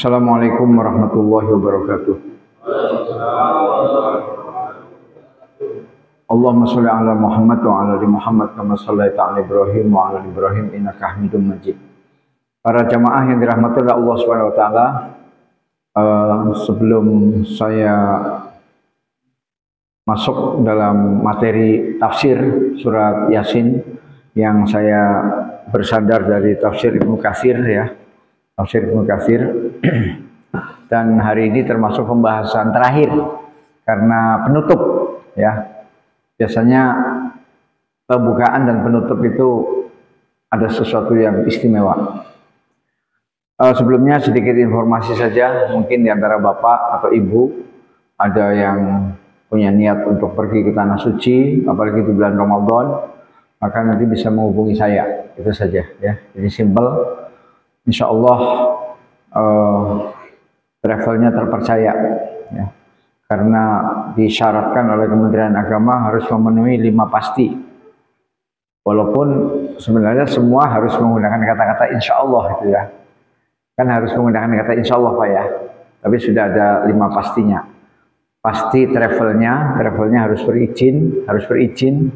Assalamualaikum warahmatullahi wabarakatuh. Allahumma sholli ala Muhammad wa ala ali Muhammad kama shallaita ala Ibrahim wa ala ali Ibrahim innaka Hamidum Majid. Para jamaah yang dirahmati oleh Allah Subhanahu wa taala, sebelum saya masuk dalam materi tafsir surat Yasin yang saya bersandar dari tafsir Ibnu Katsir ya. Tafsir Ibnu Katsir dan hari ini termasuk pembahasan terakhir karena penutup ya. Biasanya pembukaan dan penutup itu ada sesuatu yang istimewa. Sebelumnya sedikit informasi saja, mungkin di antara bapak atau ibu ada yang punya niat untuk pergi ke tanah suci, apalagi di bulan Ramadan, maka nanti bisa menghubungi saya. Itu saja ya. Jadi simple. Insya Allah travelnya terpercaya ya. Karena disyaratkan oleh Kementerian Agama harus memenuhi 5 pasti. Walaupun sebenarnya semua harus menggunakan kata-kata insya Allah gitu ya. Kan harus menggunakan kata insya Allah Pak ya. Tapi sudah ada 5 pastinya. Pasti travelnya harus berizin.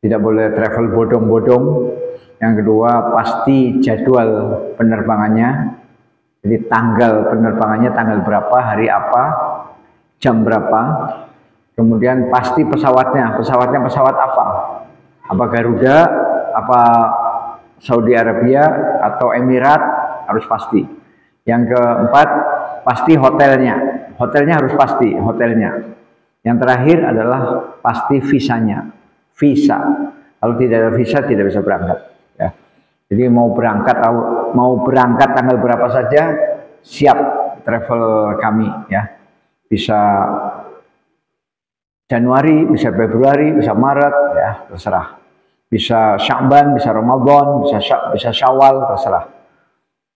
Tidak boleh travel bodong-bodong. Yang kedua pasti jadwal penerbangannya. Jadi tanggal penerbangannya tanggal berapa, hari apa, jam berapa. Kemudian pasti pesawatnya pesawat apa? Apa Garuda, apa Saudi Arabia atau Emirat, harus pasti. Yang keempat pasti hotelnya harus pasti hotelnya. Yang terakhir adalah pasti visanya. Visa. Kalau tidak ada visa tidak bisa berangkat. Ya. Jadi mau berangkat tanggal berapa saja siap travel kami ya. Bisa Januari, bisa Februari, bisa Maret ya, terserah. Bisa Sya'ban, bisa Ramadan, bisa Syawal, terserah.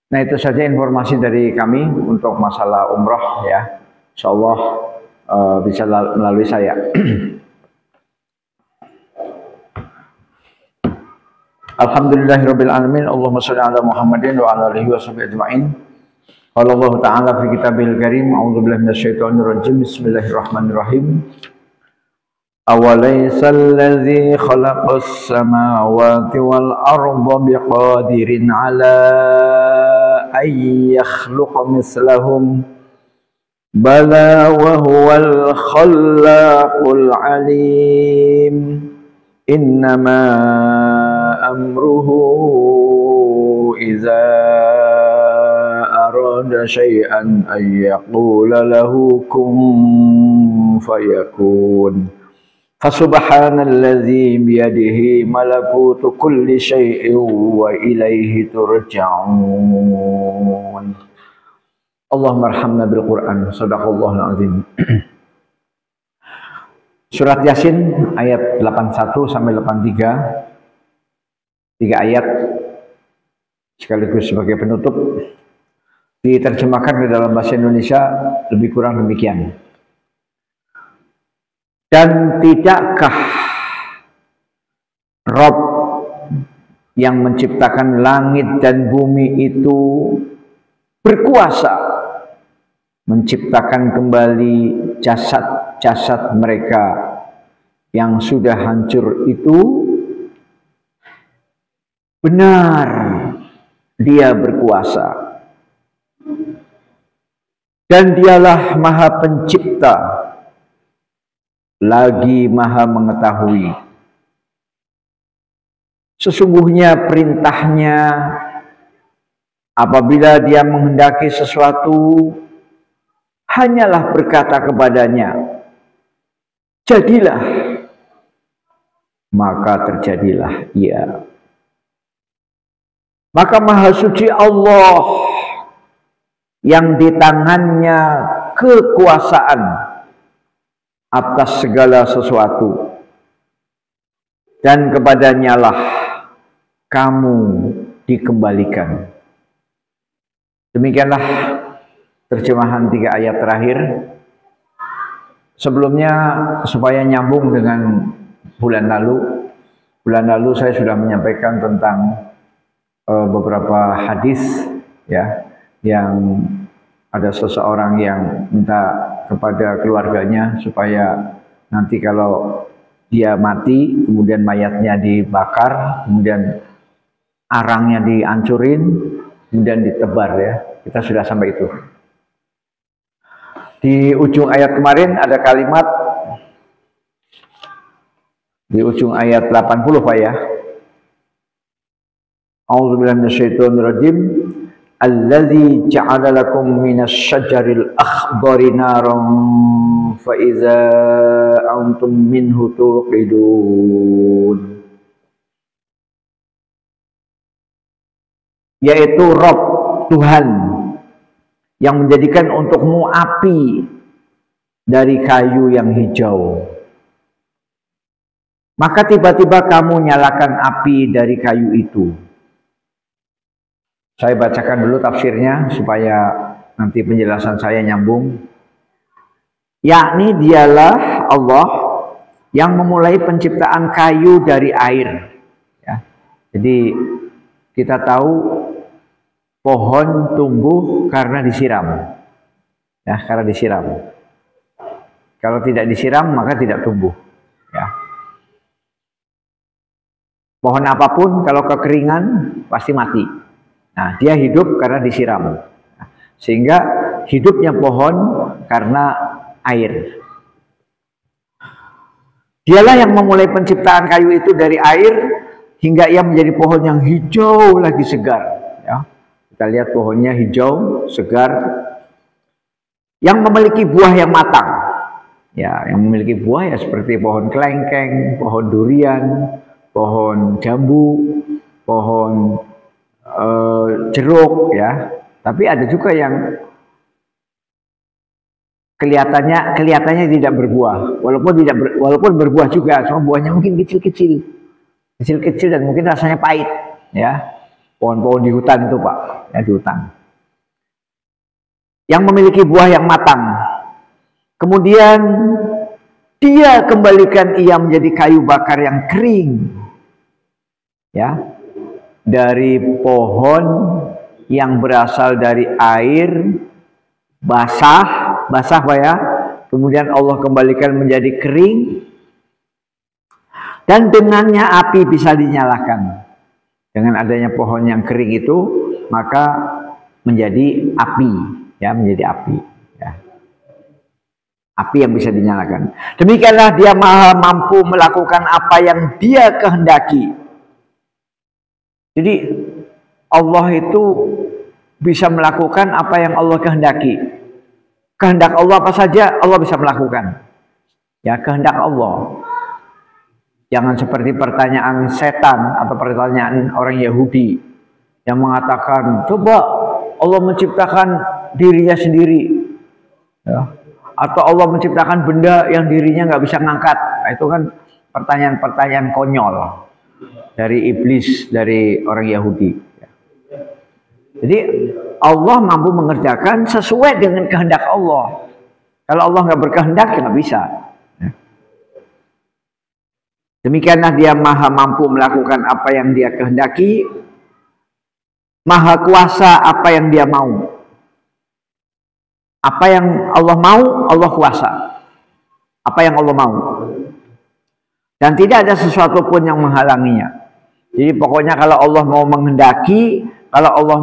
Nah, itu saja informasi dari kami untuk masalah umroh ya. Insyaallah bisa melalui saya. Alhamdulillahirabbil alamin. Allahumma shalli ala Muhammadin wa ala alihi washabihi ajmain. Qala Allah Ta'ala fi Kitabil Karim, a'udzubillahi minasyaitonir rajim. Bismillahirrahmanirrahim. Awalaysal ladzi khalaqas samawati wal arda biqadirin ala ay yakhluqa mislahum bala wa huwal khallaqul alim. Innama amruhu idza arada syai'an ay yaqula lahu kun fayakun. Fasubhanalladzi biyadihi malakutu kulli syai'in wa ilaihi turja'un. Allahumma arhamna bil Qur'an. Shadaqallahul azim. Surat Yasin ayat 81 sampai 83. 3 ayat sekaligus sebagai penutup. Diterjemahkan ke dalam bahasa Indonesia lebih kurang demikian. Dan tidakkah Rabb yang menciptakan langit dan bumi itu berkuasa menciptakan kembali jasad-jasad mereka yang sudah hancur itu? Benar, Dia berkuasa. Dan Dialah Maha Pencipta, lagi Maha Mengetahui. Sesungguhnya perintahnya apabila Dia menghendaki sesuatu, hanyalah berkata kepadanya, jadilah, maka terjadilah ia. Maka Maha Suci Allah yang di tangannya kekuasaan atas segala sesuatu, dan kepadanya lah kamu dikembalikan. Demikianlah terjemahan 3 ayat terakhir. Sebelumnya supaya nyambung dengan bulan lalu saya sudah menyampaikan tentang beberapa hadis ya yang ada seseorang yang minta kepada keluarganya supaya nanti kalau dia mati, kemudian mayatnya dibakar, kemudian arangnya dihancurin, kemudian ditebar ya. Kita sudah sampai itu. Di ujung ayat kemarin ada kalimat, di ujung ayat 80 Pak ya. A'udzubillahi minasyaitonirrajim. Alladzi ja'ala lakum minasy-syajaril akhdari naran fa iza antum minhu tuqidun. Yaitu Rabb, Tuhan yang menjadikan untukmu api dari kayu yang hijau. Maka tiba-tiba kamu nyalakan api dari kayu itu. Saya bacakan dulu tafsirnya supaya nanti penjelasan saya nyambung. Yakni dialah Allah yang memulai penciptaan kayu dari air. Ya. Jadi kita tahu pohon tumbuh karena disiram. Ya, karena disiram. Kalau tidak disiram maka tidak tumbuh. Ya. Pohon apapun kalau kekeringan pasti mati. Nah, dia hidup karena disiram. Sehingga hidupnya pohon karena air. Dialah yang memulai penciptaan kayu itu dari air hingga ia menjadi pohon yang hijau lagi segar. Ya. Kita lihat pohonnya hijau, segar, yang memiliki buah yang matang. Ya, yang memiliki buah ya seperti pohon kelengkeng, pohon durian, pohon jambu, pohon jeruk ya. Tapi ada juga yang kelihatannya tidak berbuah, walaupun berbuah juga, cuma buahnya mungkin kecil-kecil dan mungkin rasanya pahit ya. Pohon-pohon di hutan itu Pak, ya di hutan. Yang memiliki buah yang matang. Kemudian dia kembalikan ia menjadi kayu bakar yang kering. Ya. Dari pohon yang berasal dari air basah Pak ya. Kemudian Allah kembalikan menjadi kering. Dan dengannya api bisa dinyalakan. Dengan adanya pohon yang kering itu, maka menjadi api, ya, menjadi api. Ya. Api yang bisa dinyalakan. Demikianlah dia maha mampu melakukan apa yang dia kehendaki. Jadi Allah itu bisa melakukan apa yang Allah kehendaki. Kehendak Allah apa saja Allah bisa melakukan. Ya, kehendak Allah. Jangan seperti pertanyaan setan atau pertanyaan orang Yahudi yang mengatakan, coba Allah menciptakan dirinya sendiri, ya. Atau Allah menciptakan benda yang dirinya nggak bisa ngangkat. Nah, itu kan pertanyaan-pertanyaan konyol dari iblis, dari orang Yahudi. Jadi Allah mampu mengerjakan sesuai dengan kehendak Allah. Kalau Allah nggak berkehendak, ya nggak bisa. Demikianlah dia maha mampu melakukan apa yang dia kehendaki, maha kuasa apa yang dia mau. Apa yang Allah mau, Allah kuasa. Apa yang Allah mau. Dan tidak ada sesuatu pun yang menghalanginya. Jadi pokoknya kalau Allah mau menghendaki, kalau Allah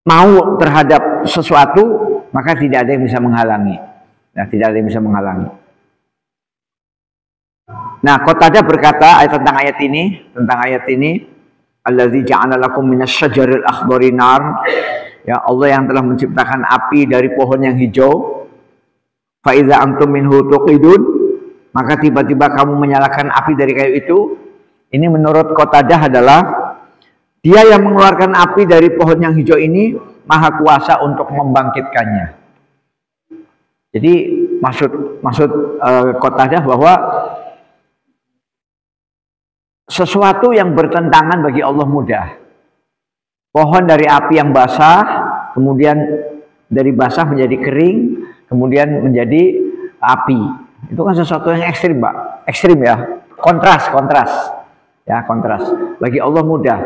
mau terhadap sesuatu, maka tidak ada yang bisa menghalangi. Nah, tidak ada yang bisa menghalangi. Nah, Qatadah berkata tentang ayat ini, Allazi ja'ala lakum minasy-syajaril akhdari nar. Ya, Allah yang telah menciptakan api dari pohon yang hijau. Fa iza antum minhu tuqidun, maka tiba-tiba kamu menyalakan api dari kayu itu. Ini menurut Qatadah adalah dia yang mengeluarkan api dari pohon yang hijau ini maha kuasa untuk membangkitkannya. Jadi maksud Qatadah bahwa sesuatu yang bertentangan bagi Allah mudah. Pohon dari api yang basah, kemudian dari basah menjadi kering, kemudian menjadi api. Itu kan sesuatu yang ekstrim, Pak. Ekstrim ya. Kontras. Ya, kontras. Bagi Allah mudah.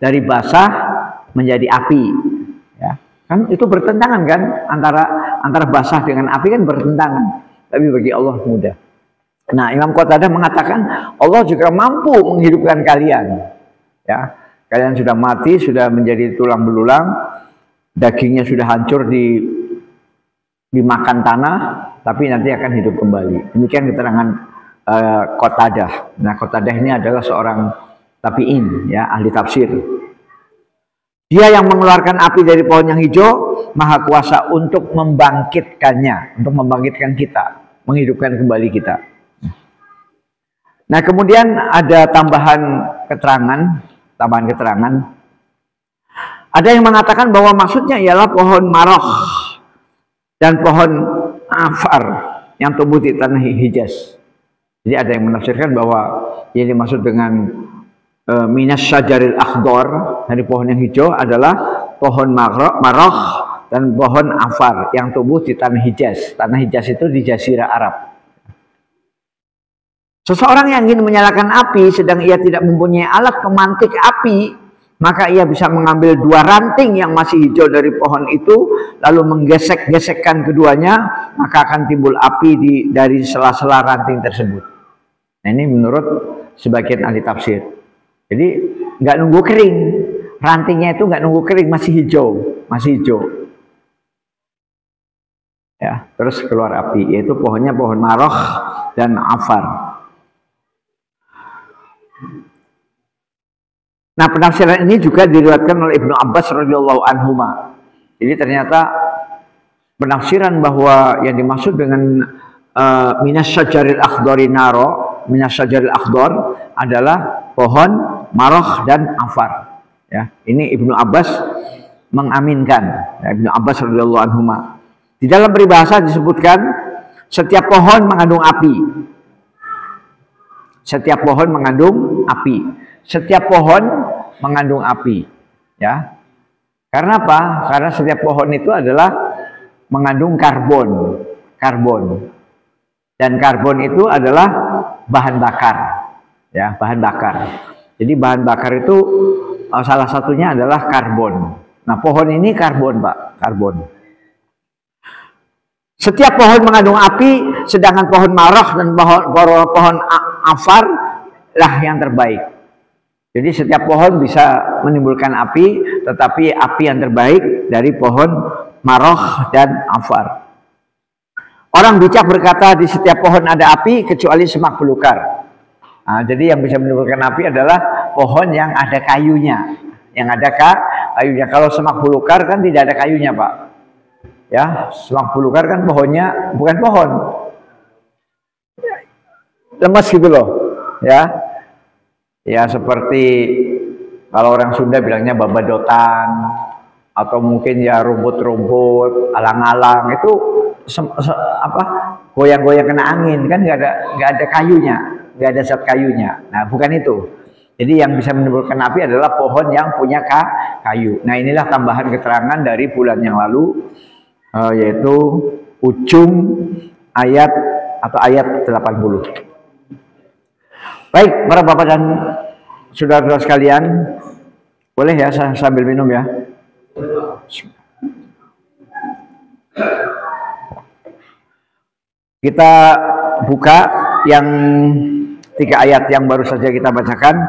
Dari basah menjadi api. Ya. Kan itu bertentangan kan, antara basah dengan api kan bertentangan. Tapi bagi Allah mudah. Nah, Imam Qatadah mengatakan Allah juga mampu menghidupkan kalian. Ya, kalian sudah mati, sudah menjadi tulang belulang, dagingnya sudah hancur dimakan tanah, tapi nanti akan hidup kembali. Demikian keterangan Qatadah. Nah, Qatadah ini adalah seorang tabi'in, ya, ahli tafsir. Dia yang mengeluarkan api dari pohon yang hijau, maha kuasa untuk membangkitkannya, untuk membangkitkan kita, menghidupkan kembali kita. Nah, kemudian ada tambahan keterangan. Ada yang mengatakan bahwa maksudnya ialah pohon maroh dan pohon afar yang tumbuh di tanah Hijaz. Jadi ada yang menafsirkan bahwa yang dimaksud dengan minas syajaril akhdar, dari pohon yang hijau adalah pohon maroh dan pohon afar yang tumbuh di tanah Hijaz. Tanah Hijaz itu di Jazirah Arab. Seseorang yang ingin menyalakan api sedang ia tidak mempunyai alat pemantik api, maka ia bisa mengambil dua ranting yang masih hijau dari pohon itu, lalu menggesek-gesekkan keduanya, maka akan timbul api dari sela-sela ranting tersebut. Nah, ini menurut sebagian ahli tafsir. Jadi nggak nunggu kering, rantingnya itu nggak nunggu kering, masih hijau. Ya, terus keluar api, yaitu pohonnya pohon maroh dan afar. Nah, penafsiran ini juga diriwayatkan oleh Ibnu Abbas radhiyallahu anhuma. Jadi ternyata penafsiran bahwa yang dimaksud dengan minas syajaril akhdari naro, minas syajaril akhdar adalah pohon maroh dan afar. Ya, ini Ibnu Abbas mengaminkan. Ya, Ibnu Abbas radhiyallahu anhuma. Di dalam peribahasa disebutkan setiap pohon mengandung api. Setiap pohon mengandung api. Setiap pohon mengandung api, ya. Karena apa? Karena setiap pohon itu adalah mengandung karbon. Dan karbon itu adalah bahan bakar, ya, bahan bakar. Jadi bahan bakar itu salah satunya adalah karbon. Nah, pohon ini karbon, Pak, karbon. Setiap pohon mengandung api, sedangkan pohon maroh dan pohon afar lah yang terbaik. Jadi setiap pohon bisa menimbulkan api, tetapi api yang terbaik dari pohon maroh dan afar. Orang bijak berkata di setiap pohon ada api kecuali semak belukar. Nah, jadi yang bisa menimbulkan api adalah pohon yang ada kayunya. Yang ada kayunya. Kalau semak belukar kan tidak ada kayunya, Pak. Ya, semak belukar kan pohonnya bukan pohon. Lemas gitu loh, ya. Ya, seperti kalau orang Sunda bilangnya babadotan, atau mungkin ya rumput-rumput, alang-alang, itu goyang-goyang kena angin, kan nggak ada kayunya, nggak ada zat kayunya. Nah, bukan itu. Jadi yang bisa menimbulkan api adalah pohon yang punya kayu. Nah, inilah tambahan keterangan dari bulan yang lalu, yaitu ujung ayat atau ayat 80. Baik, para bapak dan saudara-saudara sekalian, boleh ya saya sambil minum ya. Kita buka yang 3 ayat yang baru saja kita bacakan.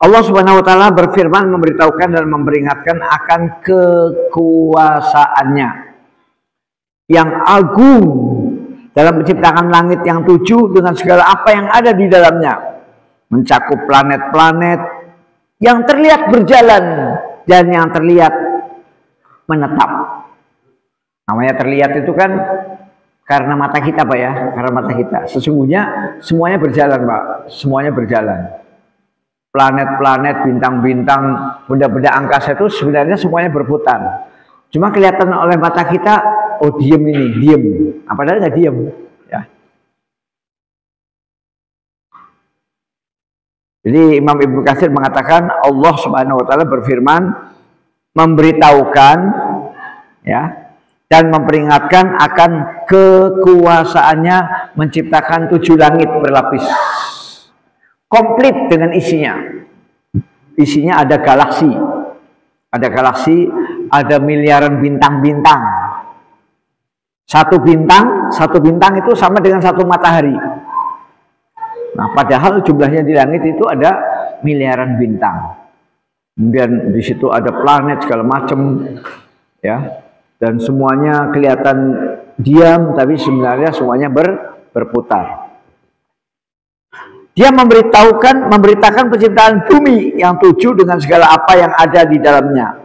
Allah Subhanahu wa taala berfirman memberitahukan dan memperingatkan akan kekuasaannya yang agung dalam menciptakan langit yang 7 dengan segala apa yang ada di dalamnya, mencakup planet-planet yang terlihat berjalan dan yang terlihat menetap. Namanya terlihat itu kan karena mata kita, Pak, ya, karena mata kita. Sesungguhnya semuanya berjalan, Pak, semuanya berjalan. Planet-planet, bintang-bintang, benda-benda angkasa itu sebenarnya semuanya berputar. Cuma kelihatan oleh mata kita, oh diem ini, diem. Padahal nggak diem, ya. Jadi Imam Ibnu Katsir mengatakan Allah Subhanahu wa taala berfirman memberitahukan, ya, dan memperingatkan akan kekuasaannya menciptakan 7 langit berlapis. Komplit dengan isinya. Isinya ada galaksi. Ada galaksi, ada miliaran bintang-bintang. Satu bintang itu sama dengan satu matahari. Nah, padahal jumlahnya di langit itu ada miliaran bintang. Kemudian di situ ada planet segala macam, ya. Dan semuanya kelihatan diam, tapi sebenarnya semuanya berputar. Dia memberitakan penciptaan bumi yang 7 dengan segala apa yang ada di dalamnya.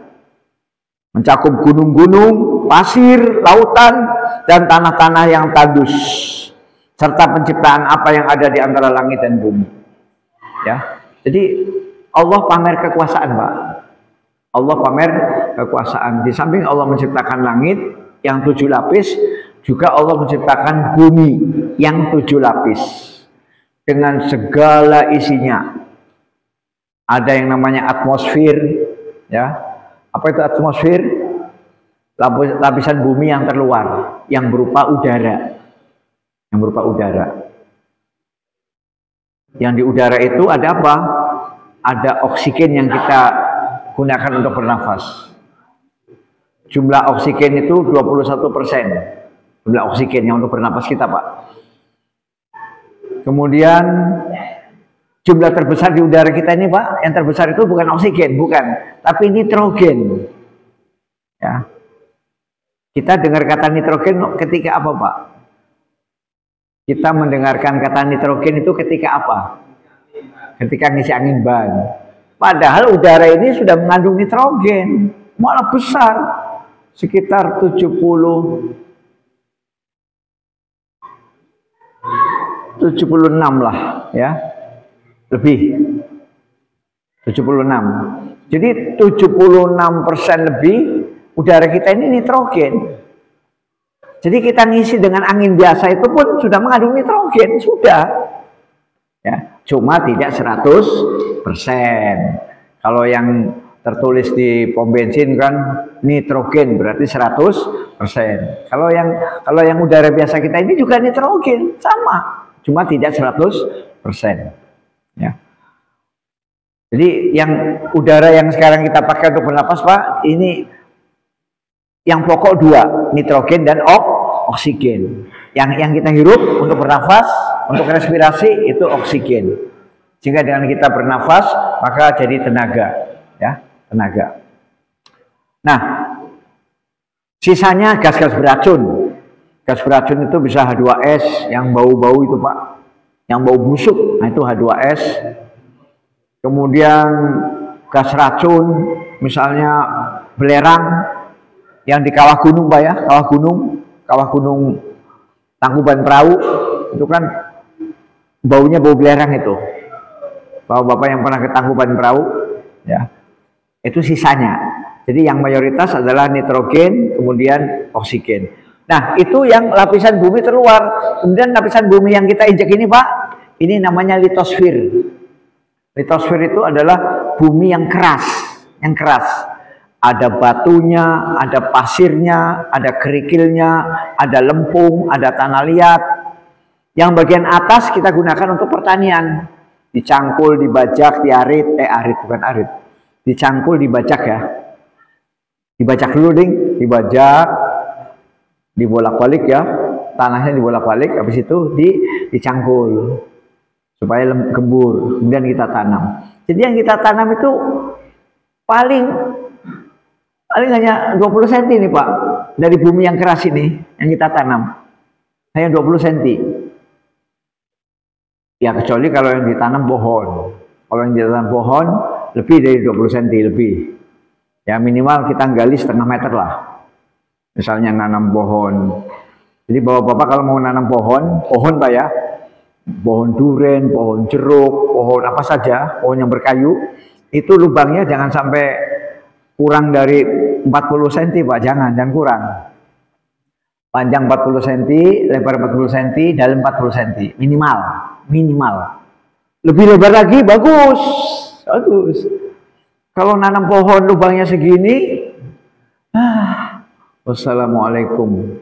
Mencakup gunung-gunung, pasir, lautan, dan tanah-tanah yang tandus. Serta penciptaan apa yang ada di antara langit dan bumi. Ya. Jadi Allah pamer kekuasaan, Pak. Allah pamer kekuasaan. Di samping Allah menciptakan langit yang 7 lapis, juga Allah menciptakan bumi yang 7 lapis. Dengan segala isinya. Ada yang namanya atmosfer, ya. Apa itu atmosfer? Lapisan bumi yang terluar, yang berupa udara. Yang berupa udara. Yang di udara itu ada apa? Ada oksigen yang kita gunakan untuk bernafas. Jumlah oksigen itu 21%. Jumlah oksigen yang untuk bernafas kita, Pak. Kemudian jumlah terbesar di udara kita ini, Pak, yang terbesar itu bukan oksigen, bukan, tapi nitrogen. Ya. Kita dengar kata nitrogen ketika apa, Pak? Kita mendengarkan kata nitrogen itu ketika apa? Ketika ngisi angin ban. Padahal udara ini sudah mengandung nitrogen, malah besar, sekitar 76 lah, ya, lebih 76. Jadi 76% lebih udara kita ini nitrogen. Jadi kita ngisi dengan angin biasa itu pun sudah mengandung nitrogen, sudah. Ya, cuma tidak 100%. Kalau yang tertulis di pom bensin kan nitrogen berarti 100%. Kalau yang udara biasa kita ini juga nitrogen, sama. Cuma tidak 100%. Ya. Jadi yang udara yang sekarang kita pakai untuk bernapas, Pak, ini yang pokok 2, nitrogen dan oksigen. Yang kita hirup untuk bernafas, untuk respirasi itu oksigen. Sehingga dengan kita bernafas maka jadi tenaga, ya, tenaga. Nah, sisanya gas-gas beracun. Gas beracun itu bisa H2S yang bau-bau itu, Pak, yang bau busuk, nah itu H2S. Kemudian gas racun, misalnya belerang yang di kawah gunung, Pak, ya, kawah gunung Tangkuban Perahu itu kan baunya bau belerang itu. Bapak-bapak yang pernah ke Tangkuban Perahu, ya, itu sisanya. Jadi yang mayoritas adalah nitrogen, kemudian oksigen. Nah, itu yang lapisan bumi terluar. Kemudian lapisan bumi yang kita injak ini, Pak, ini namanya litosfer. Litosfer itu adalah bumi yang keras, Ada batunya, ada pasirnya, ada kerikilnya, ada lempung, ada tanah liat. Yang bagian atas kita gunakan untuk pertanian. Dicangkul, dibajak, dicangkul, dibajak, ya. Dibajak dulu, Ding, dibajak, dibolak-balik, ya, tanahnya dibolak-balik, habis itu dicangkul supaya gembur, kemudian kita tanam. Jadi yang kita tanam itu paling hanya 20 cm nih, Pak, dari bumi yang keras ini yang kita tanam, hanya 20 cm. Ya, kecuali kalau yang ditanam pohon. Kalau yang ditanam pohon lebih dari 20 cm lebih. Ya, minimal kita gali setengah meter lah. Misalnya nanam pohon. Jadi bapak-bapak kalau mau nanam pohon, Pak, ya, pohon duren, pohon jeruk, pohon apa saja, pohon yang berkayu, itu lubangnya jangan sampai kurang dari 40 cm, Pak, jangan kurang. Panjang 40 cm, lebar 40 cm, dalam 40 cm, minimal. Lebih lebar lagi bagus. Kalau nanam pohon lubangnya segini, wassalamualaikum,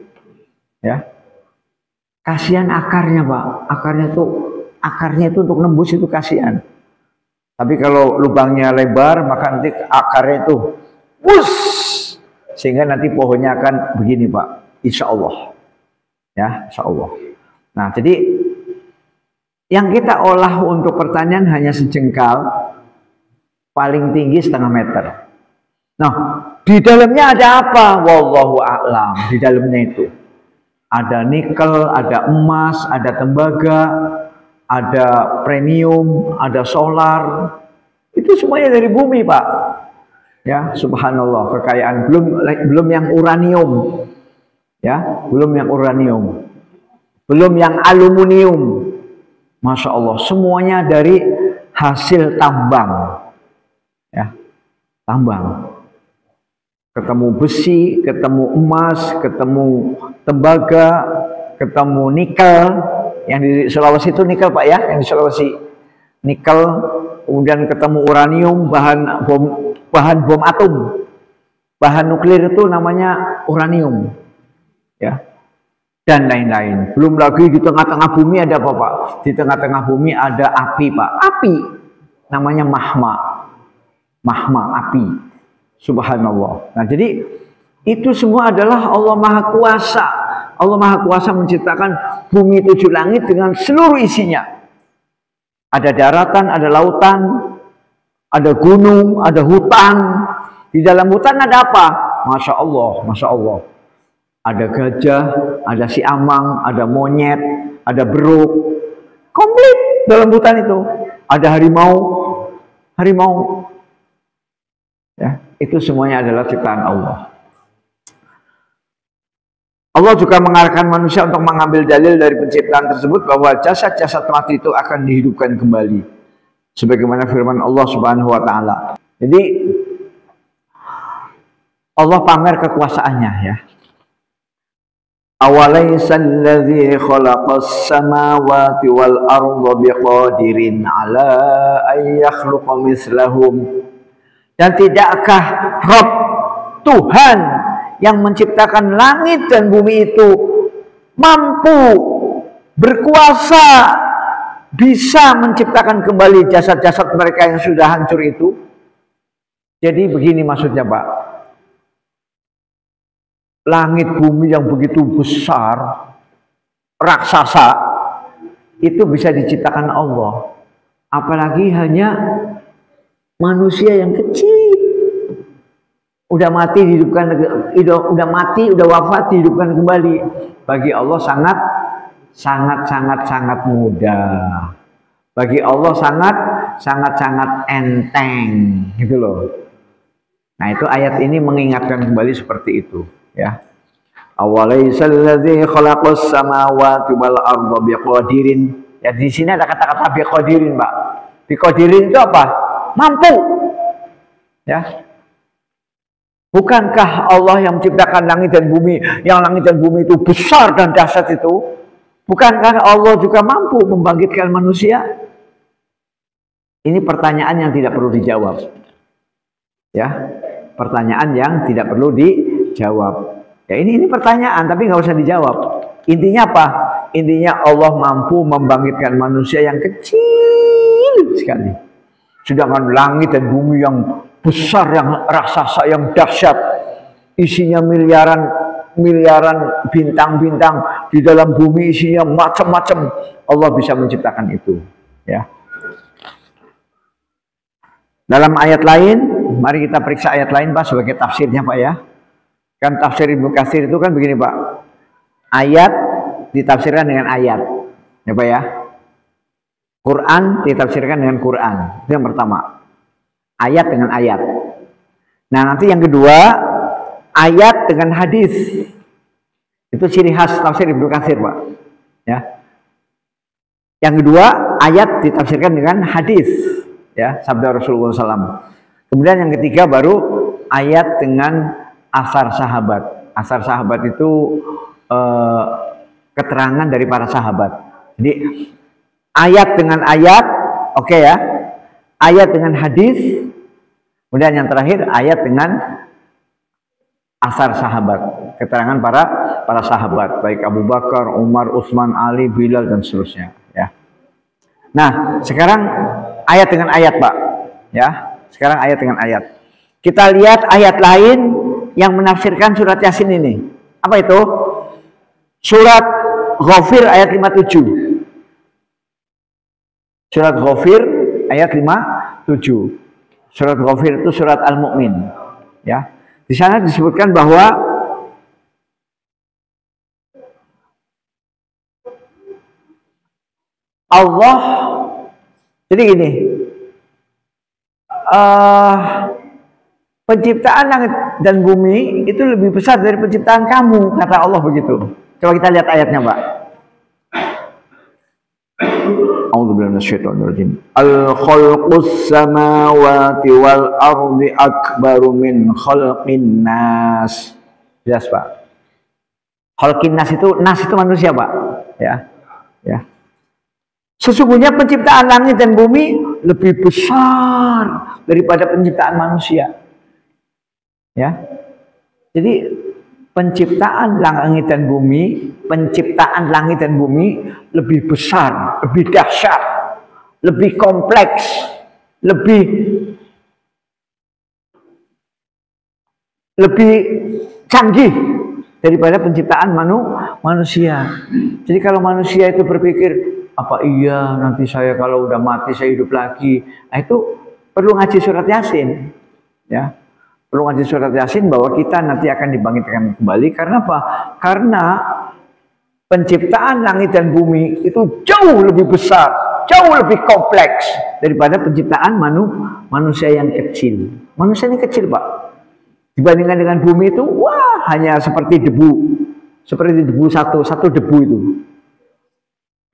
ya. Kasihan akarnya, Pak. Akarnya itu untuk nembus itu kasihan. Tapi kalau lubangnya lebar, maka nanti akarnya itu Wus, sehingga nanti pohonnya akan begini Pak, insya Allah. Ya, insya Allah. Nah, jadi yang kita olah untuk pertanian hanya sejengkal, paling tinggi 0,5 meter. Nah, di dalamnya ada apa? Wallahu a'lam. Di dalamnya itu ada nikel, ada emas, ada tembaga, ada premium, ada solar. Itu semuanya dari bumi, Pak. Ya, subhanallah, kekayaan. Belum yang uranium. Ya, belum yang uranium. Belum yang aluminium. Masya Allah, semuanya dari hasil tambang. Ya, tambang. Ketemu besi, ketemu emas, ketemu tembaga, ketemu nikel. Yang di Sulawesi itu nikel Pak ya, yang di Sulawesi nikel. Kemudian ketemu uranium, bahan bom atom, bahan nuklir itu namanya uranium, ya, dan lain-lain. Belum lagi di tengah-tengah bumi ada apa Pak? Di tengah-tengah bumi ada api Pak, api namanya mahma, api. Subhanallah. Nah, jadi itu semua adalah Allah Maha Kuasa. Allah Maha Kuasa menciptakan bumi 7 langit dengan seluruh isinya. Ada daratan, ada lautan, ada gunung, ada hutan. Di dalam hutan ada apa? Masya Allah, Masya Allah. Ada gajah, ada siamang, ada monyet, ada beruk. Komplit dalam hutan itu. Ada harimau. Ya, itu semuanya adalah ciptaan Allah. Allah juga mengarahkan manusia untuk mengambil dalil dari penciptaan tersebut bahwa jasad-jasad mati itu akan dihidupkan kembali. Sebagaimana firman Allah Subhanahu wa taala. Jadi Allah pamer kekuasaannya ya. Awalaisal ladzi khalaqas samawati wal arda biqadirin ala ay yakhluqa mislahum. Dan tidakkah Rabb Tuhan yang menciptakan langit dan bumi itu mampu, berkuasa, bisa menciptakan kembali jasad-jasad mereka yang sudah hancur itu? Jadi begini maksudnya Pak, langit bumi yang begitu besar, raksasa, itu bisa diciptakan Allah. Apalagi hanya manusia yang kecil. Udah mati dihidupkan, udah wafat dihidupkan kembali. Bagi Allah sangat mudah. Bagi Allah sangat enteng, gitu loh. Nah, itu ayat ini mengingatkan kembali seperti itu, ya. Awalaisal ladzi khalaqas samawati wal arda biqadirin. Ya, di sini ada kata-kata biqadirin, Pak. Biqadirin itu apa? Mampu. Ya. Bukankah Allah yang menciptakan langit dan bumi, yang langit dan bumi itu besar dan dahsyat itu? Bukankah Allah juga mampu membangkitkan manusia? Ini pertanyaan yang tidak perlu dijawab. Ya, pertanyaan yang tidak perlu dijawab. Ya, ini pertanyaan tapi nggak usah dijawab. Intinya apa? Intinya Allah mampu membangkitkan manusia yang kecil sekali. Sedangkan langit dan bumi yang besar, yang raksasa, yang dahsyat, isinya miliaran bintang-bintang, di dalam bumi isinya macam-macam, Allah bisa menciptakan itu, ya. Dalam ayat lain, mari kita periksa ayat lain Pak sebagai tafsirnya Pak ya. Kan tafsir Ibnu Katsir itu kan begini Pak, ayat ditafsirkan dengan ayat, ya Pak ya. Quran ditafsirkan dengan Quran, itu yang pertama. Ayat dengan ayat. Nah, nanti yang kedua, ayat dengan hadis. Itu ciri khas tafsir Ibnu Katsir, Pak. Ya. Yang kedua, ayat ditafsirkan dengan hadis, ya, sabda Rasulullah SAW. Kemudian yang ketiga baru ayat dengan asar sahabat. Asar sahabat itu keterangan dari para sahabat. Jadi ayat dengan ayat, oke ya. Ayat dengan hadis, kemudian yang terakhir ayat dengan asar sahabat, keterangan para sahabat, baik Abu Bakar, Umar, Utsman, Ali, Bilal dan seterusnya. Ya. Nah, sekarang ayat dengan ayat, Pak. Ya, sekarang ayat dengan ayat. Kita lihat ayat lain yang menafsirkan surat Yasin ini. Apa itu? Surat Ghafir ayat 57. Surat Ghafir ayat 57. Surat Ghafir itu surat Al-Mu'min. Ya. Di sana disebutkan bahwa Allah, jadi gini, penciptaan langit dan bumi itu lebih besar dari penciptaan kamu, kata Allah begitu. Coba kita lihat ayatnya, Pak. A'udzubillahi minasyaitonirrajim. Al-khalqus samawati wal ardi akbaru min khalqin nas. Jelas, Pak. Khalqin nas itu manusia, Pak. Ya. Ya. Sesungguhnya penciptaan langit dan bumi lebih besar daripada penciptaan manusia. Ya. Jadi penciptaan langit dan bumi lebih besar, lebih dahsyat, lebih kompleks, lebih canggih daripada penciptaan manusia. Jadi kalau manusia itu berpikir, apa iya nanti saya kalau udah mati saya hidup lagi, nah, itu perlu ngaji surat Yasin, ya. Perlu ngaji surat Yasin bahwa kita nanti akan dibangkitkan kembali. Karena apa? Karena penciptaan langit dan bumi itu jauh lebih besar, jauh lebih kompleks daripada penciptaan manusia yang kecil. Manusia ini kecil, Pak. Dibandingkan dengan bumi itu, wah, hanya seperti debu. Seperti debu satu debu itu.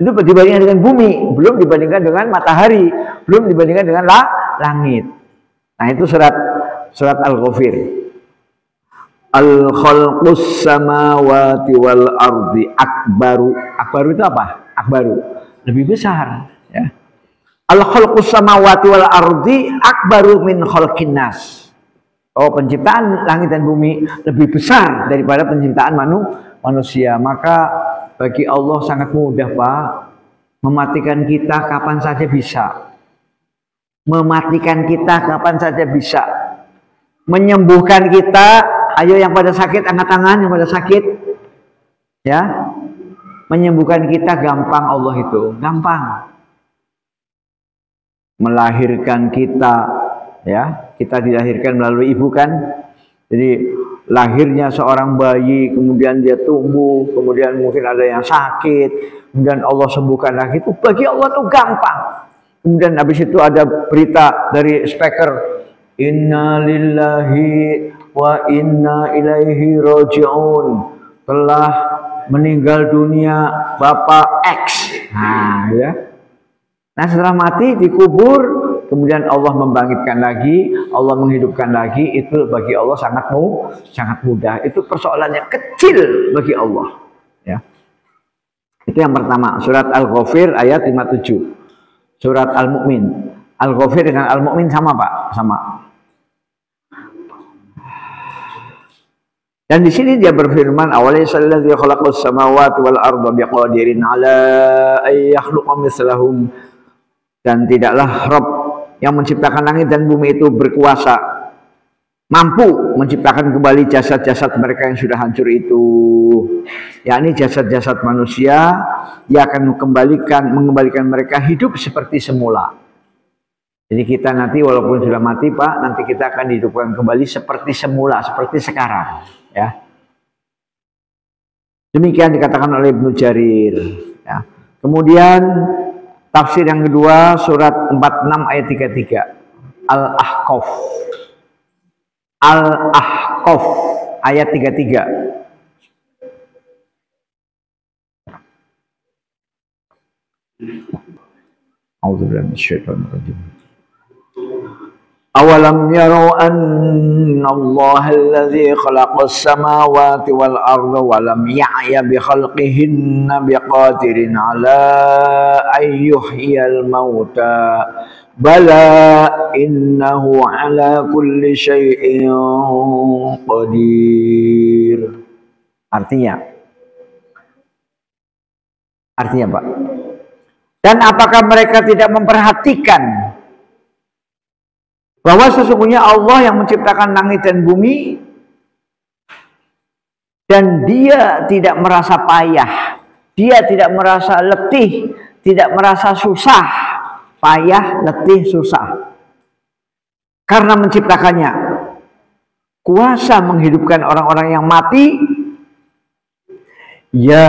Itu dibandingkan dengan bumi, belum dibandingkan dengan matahari, belum dibandingkan dengan langit. Nah, itu surat Al-Ghafir. Al-khalqus samawati wal ardi akbaru. Akbaru itu apa? Akbaru, lebih besar, ya. Al-khalqus samawati wal ardi akbaru min khalqin nas. Oh, penciptaan langit dan bumi lebih besar daripada penciptaan manusia. Maka bagi Allah sangat mudah, Pak, mematikan kita kapan saja bisa. Mematikan kita kapan saja bisa. Menyembuhkan kita, ayo yang pada sakit angkat tangan, yang pada sakit. Ya. Menyembuhkan kita gampang Allah itu, gampang. Melahirkan kita, ya, kita dilahirkan melalui ibu kan. Jadi lahirnya seorang bayi, kemudian dia tumbuh, kemudian mungkin ada yang sakit, kemudian Allah sembuhkan lagi, itu bagi Allah tuh gampang. Kemudian habis itu ada berita dari speaker, inna lillahi wa inna ilaihi raji'un, telah meninggal dunia Bapak X. Nah, ya. Nah, setelah mati dikubur, kemudian Allah membangkitkan lagi, Allah menghidupkan lagi, itu bagi Allah sangat mudah. Itu persoalannya kecil bagi Allah, ya. Itu yang pertama, surat Al-Ghafir ayat 57. Surat Al-Mu'min. Al-Ghafir dengan Al-Mu'min sama, Pak, sama. Dan di sini dia berfirman, awalaysalladzi khalaqas samawati wal arda biqadirin ala ay yakhluqa mislahum. Dan tidaklah Rabb yang menciptakan langit dan bumi itu berkuasa, mampu menciptakan kembali jasad-jasad mereka yang sudah hancur itu, yakni jasad-jasad manusia. Dia akan mengembalikan mereka hidup seperti semula. Jadi kita nanti walaupun sudah mati, Pak, nanti kita akan dihidupkan kembali seperti semula, seperti sekarang, ya. Demikian dikatakan oleh Ibnu Jarir, ya. Kemudian tafsir yang kedua, surat 46 ayat 33. Al-Ahqaf. Al-Ahqaf ayat 33. A'udzubillahi minasyaitonirrajim. Awalam yarau anna Allah alladhi khalaqas samawati wal arda wa lam ya'ya bi khalqihinna biqadirin ala ay yuhyiyal mauta bala innahu ala kulli syai'in qadir. Artinya Pak, dan apakah mereka tidak memperhatikan bahwa sesungguhnya Allah yang menciptakan langit dan bumi, dan dia tidak merasa payah, dia tidak merasa letih, tidak merasa susah, payah, letih, susah, karena menciptakannya. Kuasa menghidupkan orang-orang yang mati, ya,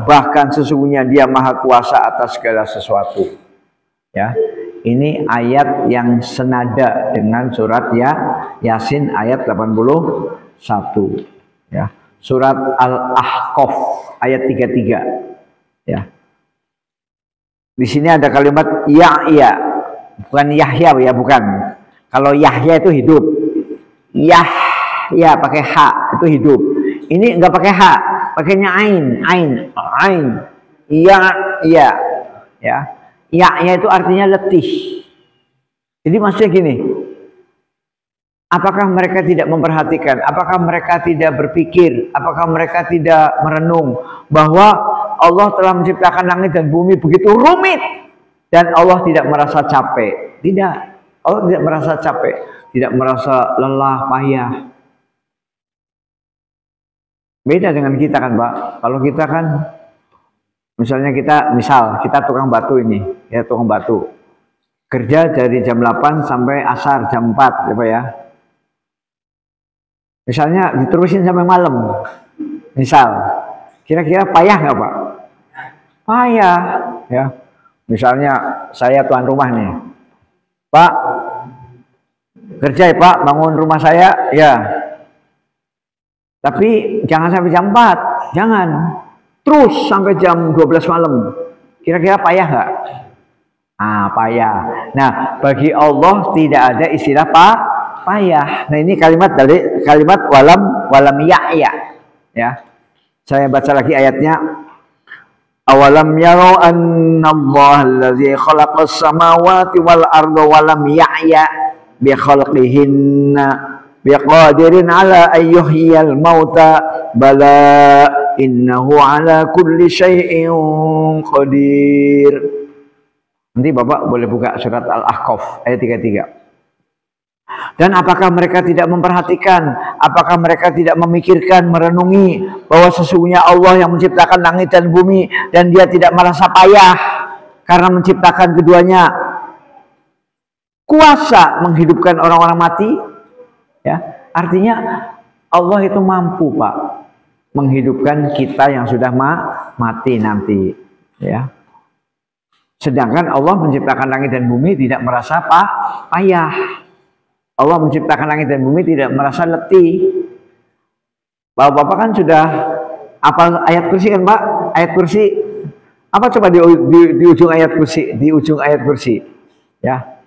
bahkan sesungguhnya dia maha kuasa atas segala sesuatu. Ya, ini ayat yang senada dengan surat Yasin ayat 81. Ya, surat Al-Ahqaf ayat 33. Ya. Di sini ada kalimat Yahya, bukan Yahya ya, bukan. Kalau Yahya itu hidup. Yahya pakai H itu hidup. Ini enggak pakai H, pakainya ain. Ya. Ya itu artinya letih. Jadi maksudnya gini, apakah mereka tidak memperhatikan, apakah mereka tidak berpikir, apakah mereka tidak merenung bahwa Allah telah menciptakan langit dan bumi begitu rumit dan Allah tidak merasa capek? Tidak, Allah tidak merasa capek, tidak merasa lelah, payah. Beda dengan kita kan, Pak. Kalau kita kan misalnya kita tukang batu ini, ya tukang batu. Kerja dari jam 8 sampai asar jam 4, ya Pak ya. Misalnya diterusin sampai malam. Misal, kira-kira payah nggak Pak? Payah, ya. Misalnya saya tuan rumah nih. Pak, kerja ya Pak, bangun rumah saya, ya. Tapi jangan sampai jam 4, jangan. Terus sampai jam 12 malam. Kira-kira payah nggak? Ah, payah. Nah, bagi Allah tidak ada istilah payah. Nah, ini kalimat dari kalimat walam ya'ya. Ya. Saya baca lagi ayatnya. Awalam yarau annallaha allazi khalaqas samawati wal arda walam ya'ya bi khalqihinna biqadirin ala ayyuhiyal mauta bala innahu ala kulli syai'in qadir. Nanti Bapak boleh buka surat Al-Ahqaf ayat 33. Dan apakah mereka tidak memperhatikan, apakah mereka tidak memikirkan, merenungi bahwa sesungguhnya Allah yang menciptakan langit dan bumi dan dia tidak merasa payah karena menciptakan keduanya. Kuasa menghidupkan orang-orang mati, ya. Artinya Allah itu mampu, Pak, menghidupkan kita yang sudah mati nanti, ya. Sedangkan Allah menciptakan langit dan bumi tidak merasa payah. Allah menciptakan langit dan bumi tidak merasa letih. Bapak kan sudah apal ayat kursi kan Pak? Ayat kursi apa coba di ujung ayat kursi? Di ujung ayat kursi, ya.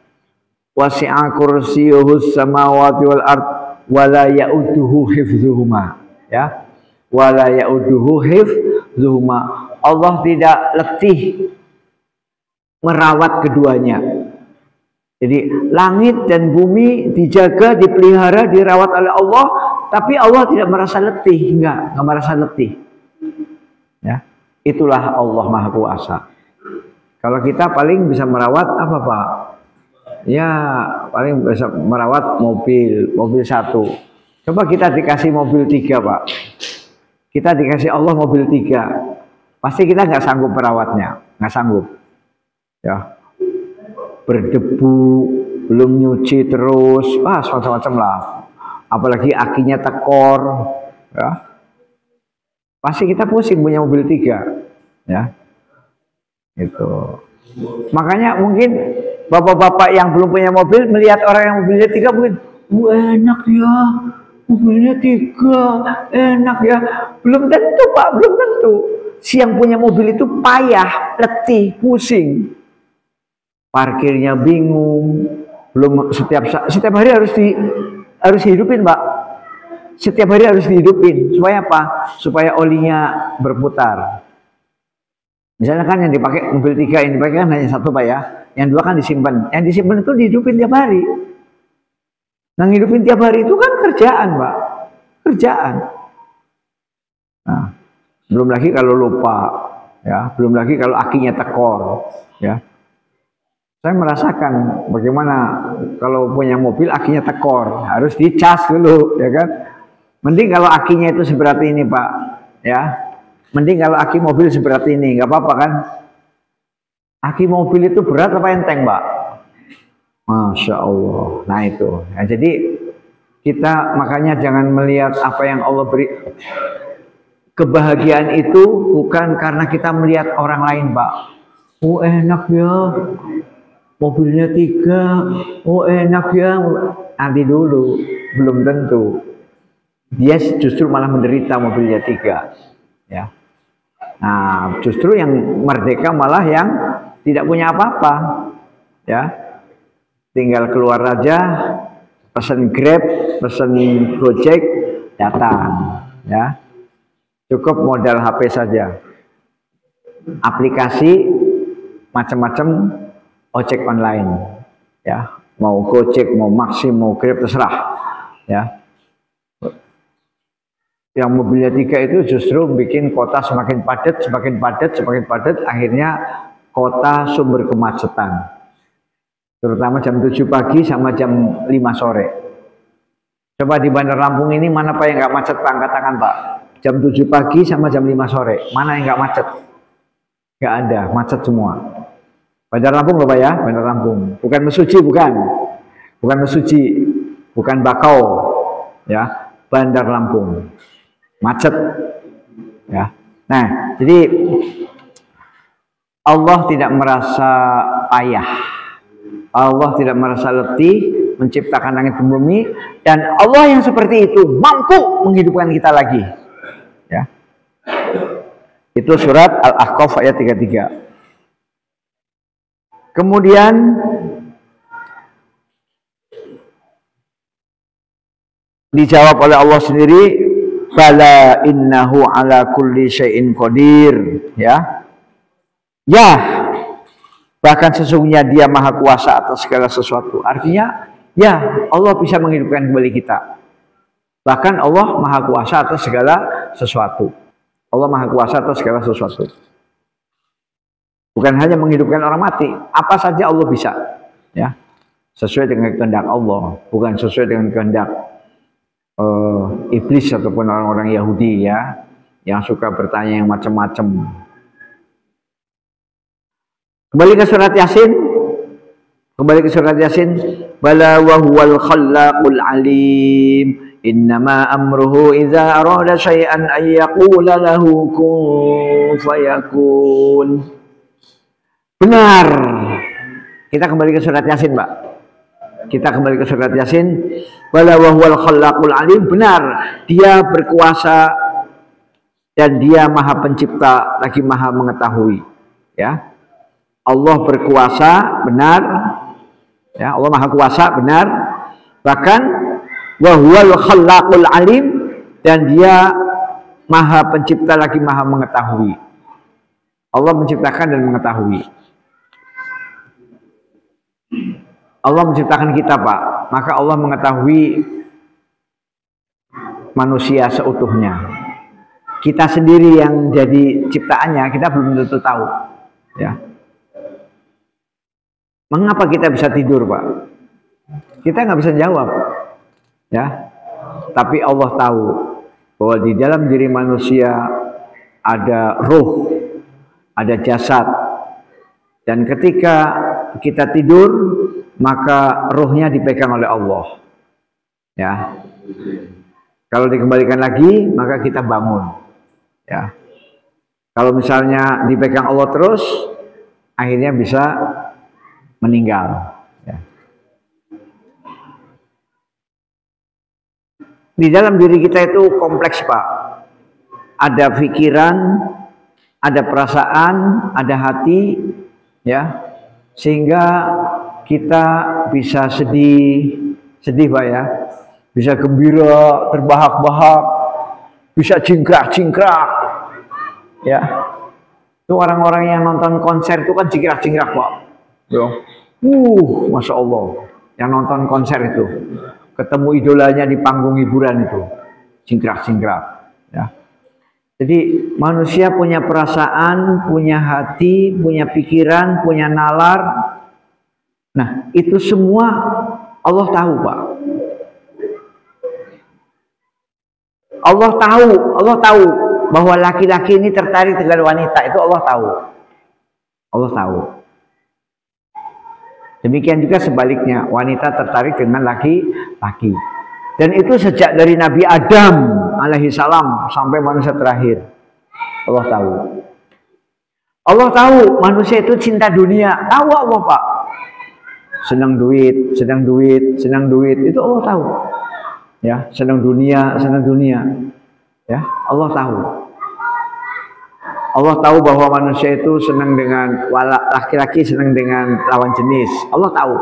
Wasi'a kursiyyuhus samawati wal ard wala ya'uduhu hifdzuhuma, ya. Wala ya'uduhu hifdzuhuma. Allah tidak letih merawat keduanya. Jadi langit dan bumi dijaga, dipelihara, dirawat oleh Allah, tapi Allah tidak merasa letih, enggak merasa letih. Ya, itulah Allah Maha Kuasa. Kalau kita paling bisa merawat apa Pak? Ya, paling bisa merawat mobil satu. Coba kita dikasih mobil 3 Pak. Kita dikasih Allah mobil 3, pasti kita nggak sanggup merawatnya, nggak sanggup. Ya, berdebu, belum nyuci terus, macam-macam lah. Apalagi akinya tekor, ya. Pasti kita pusing punya mobil 3, ya. Itu. Makanya mungkin bapak-bapak yang belum punya mobil melihat orang yang mobilnya 3 mungkin, enak ya, mobilnya 3, enak ya. Belum tentu Pak, belum tentu. Si yang punya mobil itu payah, letih, pusing. Parkirnya bingung, belum setiap hari harus dihidupin Pak. Setiap hari harus dihidupin supaya apa? Supaya olinya berputar. Misalnya kan yang dipakai mobil 3 yang dipakai kan hanya 1 Pak ya, yang 2 kan disimpan. Yang disimpan itu dihidupin tiap hari. Nah, hidupin tiap hari itu kan kerjaan Pak, kerjaan. Nah, belum lagi kalau lupa, ya, belum lagi kalau akinya tekor, ya. Saya merasakan bagaimana kalau punya mobil akinya tekor, harus dicas dulu, ya kan? Mending kalau akinya itu seperti ini, Pak, ya. Mending kalau aki mobil seperti ini, nggak apa-apa kan? Aki mobil itu berat apa enteng, Pak? Masya Allah. Nah itu. Nah, jadi kita makanya jangan melihat apa yang Allah beri. Kebahagiaan itu bukan karena kita melihat orang lain, Pak. Oh enak ya, mobilnya 3. Oh enak ya. Nanti dulu, belum tentu. Dia justru malah menderita mobilnya 3. Ya. Nah, justru yang merdeka malah yang tidak punya apa-apa. Ya. Tinggal keluar aja, pesan Grab, pesan Gojek, datang. Ya. Cukup modal HP saja. Aplikasi macam-macam ojek online. Ya. Mau Gojek, mau Maxim, mau Grab, terserah. Ya. Yang mobilnya 3 itu justru bikin kota semakin padat, semakin padat, semakin padat, akhirnya kota sumber kemacetan. Terutama jam 7 pagi sama jam 5 sore. Coba di Bandar Lampung ini mana Pak yang nggak macet, Pak? Angkat tangan, Pak. Jam 7 pagi sama jam 5 sore, mana yang nggak macet? Nggak ada, macet semua. Bandar Lampung loh Pak ya, Bandar Lampung. Bukan Mesuji, bukan. Bukan Mesuji, bukan Bakau. Ya, Bandar Lampung. Macet. Ya. Nah, jadi Allah tidak merasa payah. Allah tidak merasa letih menciptakan langit dan bumi, dan Allah yang seperti itu mampu menghidupkan kita lagi. Ya. Itu surat Al-Ahqaf ayat 33. Kemudian dijawab oleh Allah sendiri, bala innahu ala kulli syai'in qadir. Ya. Ya. Bahkan sesungguhnya dia maha kuasa atas segala sesuatu. Artinya, ya Allah bisa menghidupkan kembali kita. Bahkan Allah maha kuasa atas segala sesuatu. Allah maha kuasa atas segala sesuatu. Bukan hanya menghidupkan orang mati, apa saja Allah bisa. Ya, sesuai dengan kehendak Allah, bukan sesuai dengan kehendak iblis ataupun orang-orang Yahudi ya, yang suka bertanya yang macam-macam. Kembali ke surat Yasin. Kembali ke surat Yasin. Bala wa huwal khallaqul alim. Innama amruhu idza arada syai'an ay yaqula lahu kun fayakun. Benar. Kita kembali ke surat Yasin, Pak. Kita kembali ke surat Yasin. Bala wa huwal khallaqul alim. Benar. Dia berkuasa dan dia maha pencipta lagi maha mengetahui. Ya. Allah berkuasa, benar. Ya, Allah maha kuasa, benar. Bahkan wa huwal khallaqul alim, dan dia maha pencipta lagi maha mengetahui. Allah menciptakan dan mengetahui. Allah menciptakan kita, Pak. Maka Allah mengetahui manusia seutuhnya. Kita sendiri yang jadi ciptaannya, kita belum tentu tahu. Ya. Mengapa kita bisa tidur, Pak? Kita nggak bisa jawab, ya. Tapi Allah tahu bahwa di dalam diri manusia ada ruh, ada jasad, dan ketika kita tidur, maka ruhnya dipegang oleh Allah. Ya. Kalau dikembalikan lagi, maka kita bangun. Ya. Kalau misalnya dipegang Allah terus, akhirnya bisa meninggal. Ya. Di dalam diri kita itu kompleks, Pak. Ada pikiran, ada perasaan, ada hati, ya, sehingga kita bisa sedih, Pak ya, bisa gembira, terbahak-bahak, bisa jingkrak-jingkrak, ya. Itu orang-orang yang nonton konser itu kan jingkrak-jingkrak, Pak. Ya. Masya Allah, yang nonton konser itu ketemu idolanya di panggung hiburan itu jingkrak-jingkrak, ya. Jadi manusia punya perasaan, punya hati, punya pikiran, punya nalar, Nah, itu semua Allah tahu, Pak. Allah tahu bahwa laki-laki ini tertarik dengan wanita, itu Allah tahu. Allah tahu. Demikian juga sebaliknya, wanita tertarik dengan laki-laki. Dan itu sejak dari Nabi Adam alaihi salam sampai manusia terakhir. Allah tahu. Allah tahu manusia itu cinta dunia. Tahu Allah, Pak. Senang duit, senang duit, senang duit. Itu Allah tahu. Ya, senang dunia, senang dunia. Ya, Allah tahu. Allah tahu bahwa manusia itu senang dengan laki-laki, senang dengan lawan jenis. Allah tahu.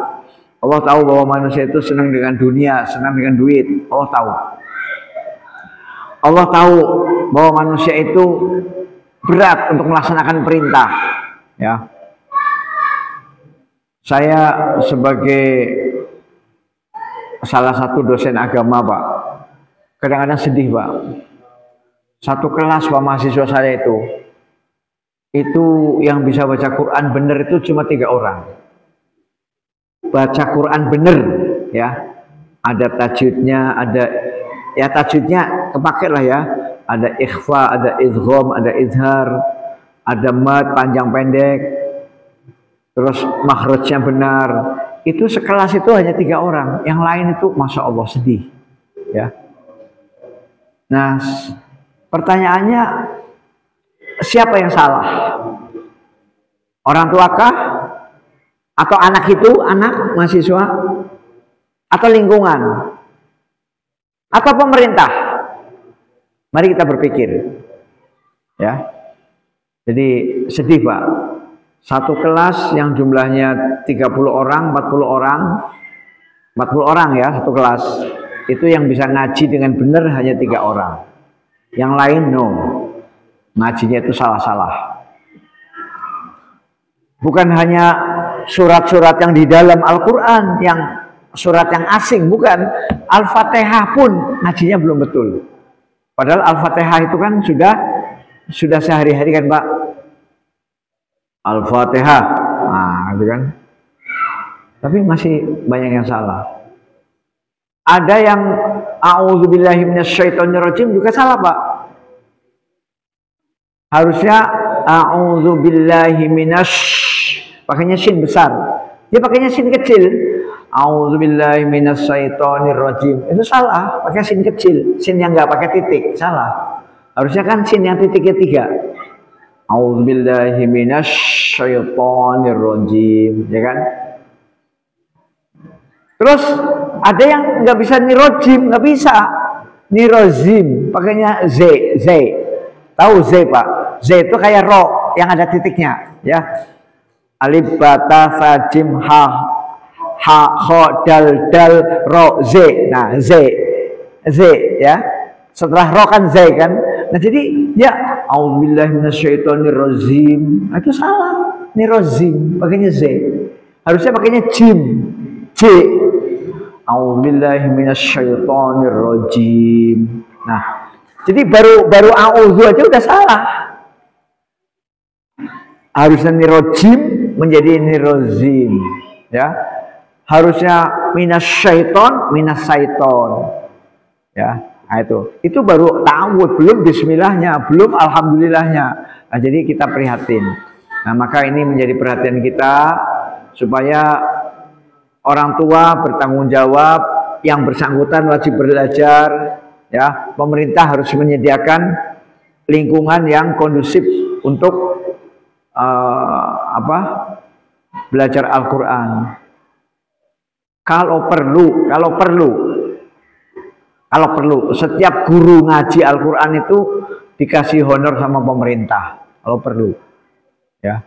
Allah tahu bahwa manusia itu senang dengan dunia, senang dengan duit. Allah tahu. Allah tahu bahwa manusia itu berat untuk melaksanakan perintah. Ya. Saya sebagai salah satu dosen agama, Pak, kadang-kadang sedih, Pak. Satu kelas Pak mahasiswa saya itu yang bisa baca Quran benar itu cuma 3 orang. Baca Quran benar, ya. Ada tajwidnya, ada ya tajwidnya kepake lah ya. Ada ikhfa, ada idgham, ada izhar, ada mad panjang pendek, terus makhrajnya benar. Itu sekelas itu hanya 3 orang, yang lain itu masya Allah sedih, ya. Nah, pertanyaannya siapa yang salah? Orang tuakah? Atau anak itu, anak mahasiswa? Atau lingkungan? Atau pemerintah? Mari kita berpikir, ya. Jadi sedih, Pak. Satu kelas yang jumlahnya 30 orang, 40 orang ya, satu kelas. Itu yang bisa ngaji dengan benar hanya 3 orang. Yang lain no. Ngajinya itu salah-salah. Bukan hanya surat-surat yang di dalam Al-Quran, yang surat yang asing, bukan. Al-Fatihah pun ngajinya belum betul. Padahal Al-Fatihah itu kan sudah sehari-hari kan, Pak. Al-Fatihah, nah itu kan. Tapi masih banyak yang salah. Ada yang a'udzubillahi minasyaitonirrajim juga salah, Pak. Harusnya a'udzubillahi pakainya sin besar. Dia pakainya sin kecil. A'udzubillahi minasyaitonirrajim. Itu salah, pakai sin kecil, sin yang enggak pakai titik, salah. Harusnya kan sin yang titiknya 3. A'udzubillahi minasyaitonirrajim, ya kan? Terus ada yang nggak bisa nirojim, nggak bisa nirozim, pakainya z. Tahu z, Pak? Z itu kayak ro yang ada titiknya, ya. Alif bata sa jim ha kho dal ro z. Nah, z ya. Setelah ro kan z kan. Nah, jadi ya auzubillahi minasyaitonirrajim. Nah, itu salah. Nirozim pakainya z. Harusnya pakainya jim. J. A'udzubillahi minasyaitonirrajim. Nah, jadi baru a'udzu aja udah salah. Harusnya nirojim menjadi nirozim, ya. Harusnya minasyaiton, ya. Nah, itu baru ta'awud, belum bismillahnya, belum alhamdulillahnya. Nah, jadi kita prihatin. Nah, maka ini menjadi perhatian kita supaya orang tua bertanggung jawab, yang bersangkutan wajib belajar, ya. Pemerintah harus menyediakan lingkungan yang kondusif untuk belajar Al-Quran. Kalau perlu, setiap guru ngaji Al-Quran itu dikasih honor sama pemerintah. Kalau perlu, ya.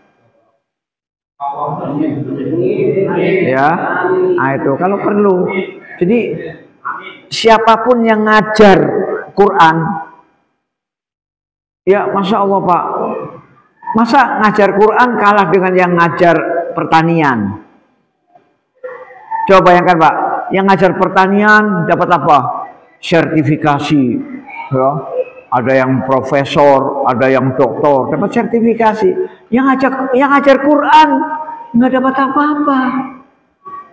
Ya, nah itu kalau perlu. Jadi siapapun yang ngajar Quran, ya masya Allah, Pak. Masa ngajar Quran kalah dengan yang ngajar pertanian? Coba bayangkan, Pak. Yang ngajar pertanian dapat apa? Sertifikasi, ya. Ada yang profesor, ada yang doktor, dapat sertifikasi. Yang ngajar Quran nggak dapat apa-apa.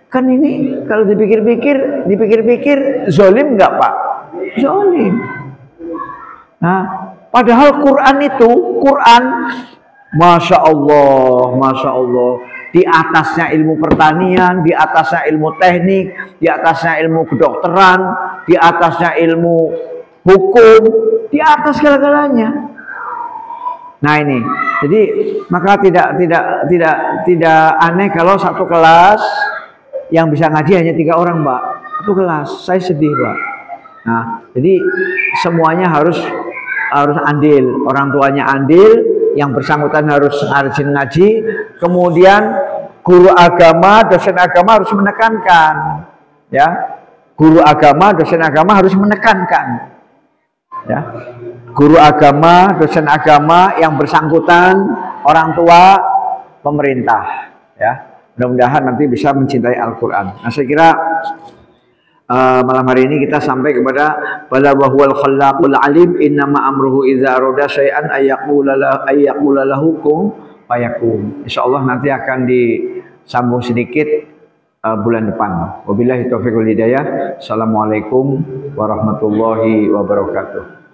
Kan ini kalau dipikir-pikir zolim nggak Pak? Zolim. Nah, padahal Quran, Masya Allah, di atasnya ilmu pertanian, di atasnya ilmu teknik, di atasnya ilmu kedokteran, di atasnya ilmu hukum, di atas segala-galanya. Nah ini, jadi maka tidak aneh kalau satu kelas yang bisa ngaji hanya 3 orang, Mbak. Satu kelas, saya sedih, Mbak. Nah, jadi semuanya harus andil, orang tuanya andil, yang bersangkutan harus rajin ngaji, kemudian guru agama, dosen agama harus menekankan, ya. Guru agama, dosen agama harus menekankan, ya. Guru agama, dosen agama, yang bersangkutan, orang tua, pemerintah, ya. Mudah-mudahan nanti bisa mencintai Al-Quran. Nah, saya kira malam hari ini kita sampai kepada bala wa huwal khallaqul alim innama amruhu idza arada syai'an ayyaqula lahu kun fayakun. Insyaallah nanti akan disambung sedikit bulan depan. Wabillahi taufiq wal hidayah. Assalamualaikum warahmatullahi wabarakatuh.